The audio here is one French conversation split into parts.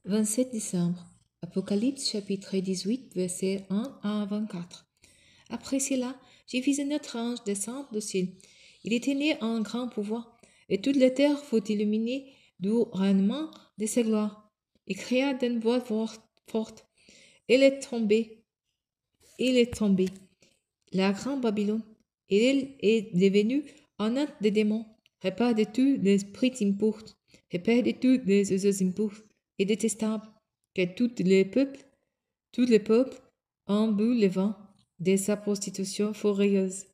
27 décembre. Apocalypse chapitre 18, versets 1 à 24. Après cela, j'ai vu un autre ange descendre du ciel. Il était né en grand pouvoir, et toute la terre fut illuminée du rayonnement de sa gloire. Il cria d'une voix forte. Elle est tombée, il est tombé, la grande Babylone, et elle est devenue un hôte des démons, repère de tous les esprits impurs, repère de tous les oiseaux impurs et détestables, que tous les peuples ont bu le vin de sa prostitution furieuse.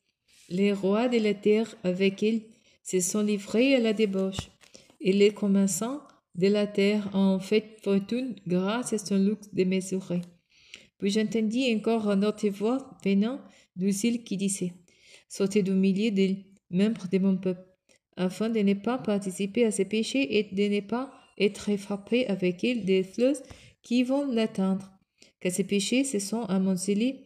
Les rois de la terre avec elle se sont livrés à la débauche, et les commerçants de la terre ont fait fortune grâce à son luxe démesuré. Puis j'entendis encore une autre voix venant du ciel qui disait: Sortez du milieu des membres de mon peuple, afin de ne pas participer à ses péchés et de ne pas être frappé avec ils des fleuves qui vont l'atteindre. Car ces péchés se sont amoncelés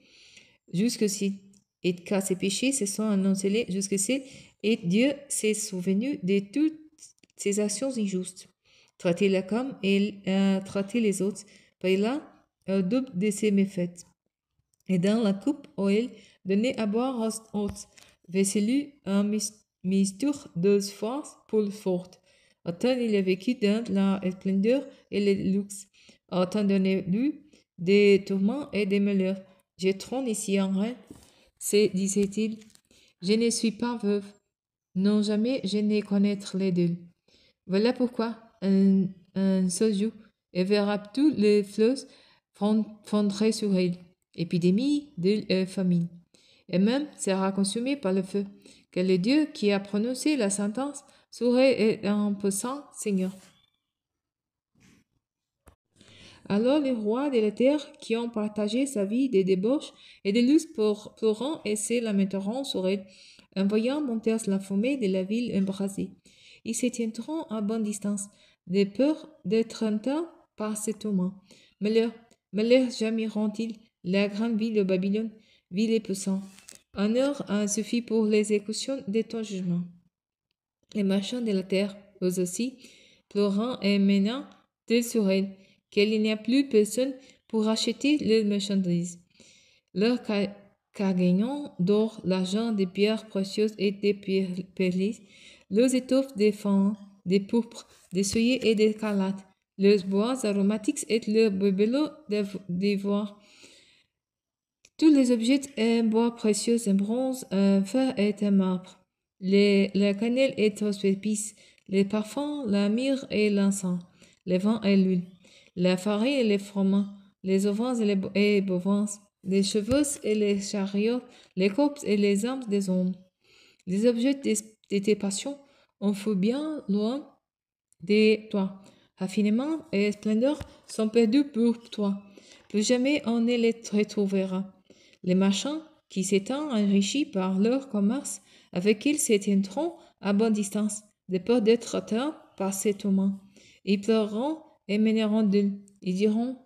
jusqu'ici, et car ces péchés se sont amoncelés jusqu'ici, et Dieu s'est souvenu de toutes ses actions injustes. Traitez-la comme il a traité les autres, par là, au double de ses méfaits. Et dans la coupe où il donnait à boire aux autres, versez-lui un misture de force pour le fort. Autant il a vécu dans la splendeur et le luxe, autant donné-lui des tourments et des malheurs. Je trône ici en reine, disait-il. Je ne suis pas veuve. Non, jamais je n'ai connaître les deux. Voilà pourquoi un seul jour, elle verra tous les fleuves fondre sur elle, épidémie de famine. Et même sera consumée par le feu, que le Dieu qui a prononcé la sentence serait un puissant Seigneur. Alors les rois de la terre qui ont partagé sa vie de débauche et de luxe pleurant et se lamenteront sur elle, en voyant monter la fumée de la ville embrasée. Ils se tiendront à bonne distance, de peur d'être atteints par ces tourments. Malheur jamais-ils la grande ville de Babylone, ville et puissante. Un heure a suffi pour l'exécution de ton jugement. Les marchands de la terre, eux aussi, pleurant et menant de sur elle, qu'il n'y a plus personne pour acheter leurs marchandises. Leurs cargagnons d'or, l'argent, des pierres précieuses et des perles, leurs étoffes des fans, des pourpres, des soyeux et des écarlates, leurs bois aromatiques et leurs bibelots d'ivoire. Tous les objets en bois précieux, en bronze, en fer et en marbre. La cannelle et aux épices, les parfums, la myrrhe et l'encens, le vin et l'huile, la farine et les fromages, les ovins et les bovins, les chevaux et les chariots, les corpes et les armes des hommes. Les objets de tes passions ont fut bien loin de toi. Raffinement et splendeur sont perdus pour toi. Plus jamais on ne les retrouvera. Les marchands qui s'étant enrichis par leur commerce, avec ils s'éteindront à bonne distance, de peur d'être atteints par ces tourments. Ils pleureront et mèneront d'eux. Ils diront: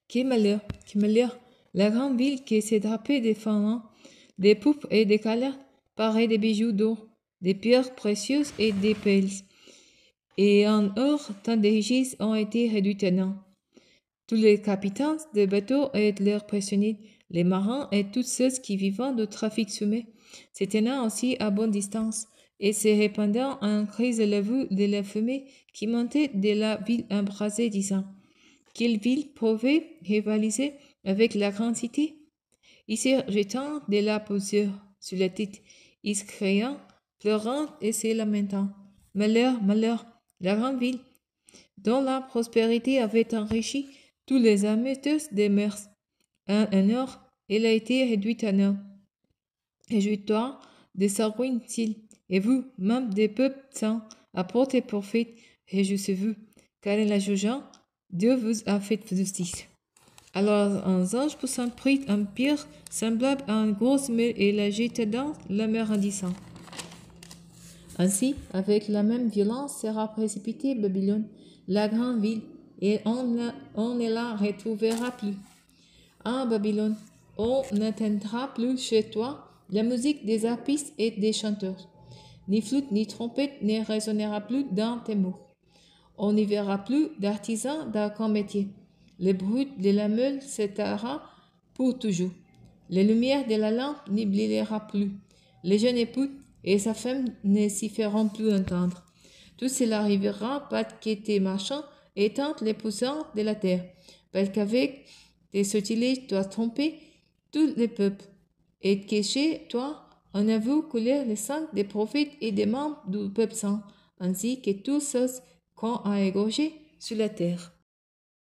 quel malheur, la grande ville qui s'est drapée des fanons, des poupes et des calères, parée des bijoux d'or, des pierres précieuses et des perles. Et en or, tant de richesses ont été réduites à néant. Tous les capitaines des bateaux et leurs prisonniers, les marins et tous ceux qui vivent du trafic soumis, se tenant aussi à bonne distance et se répandant en crise à la vue de la fumée qui montait de la ville embrasée, disant: quelle ville pouvait rivaliser avec la grande cité? Ils se jetant de la poussière sur la tête, ils se criant, pleurant et se lamentant: malheur, malheur, la grande ville, dont la prospérité avait enrichi tous les amateurs des mers. Un heure, elle a été réduite à néant. Réjouis-toi de sa ruine, et vous, même des peuples saints, apportez prophète, réjouissez-vous, car en la jugeant, Dieu vous a fait justice. Alors un ange puissant prit un pierre semblable à une grosse mer et la jeta dans la mer en disant: ainsi, avec la même violence sera précipitée Babylone, la grande ville, et on ne la retrouvera plus. Ah, Babylone, on n'entendra plus chez toi la musique des harpistes et des chanteurs. Ni flûte ni trompette ne résonnera plus dans tes murs. On n'y verra plus d'artisans d'un grand métier. Le bruit de la meule s'éteindra pour toujours. Les lumières de la lampe n'y brillera plus. Le jeune époux et sa femme ne s'y feront plus entendre. Tout cela arrivera parce que tes marchands étendent les puissances de la terre, parce qu'avec tes sortilèges tu as trompé tous les peuples, et que chez toi on a vu couler le sang des prophètes et des membres du peuple saint, ainsi que tous ceux qu'on a égorgés sur la terre.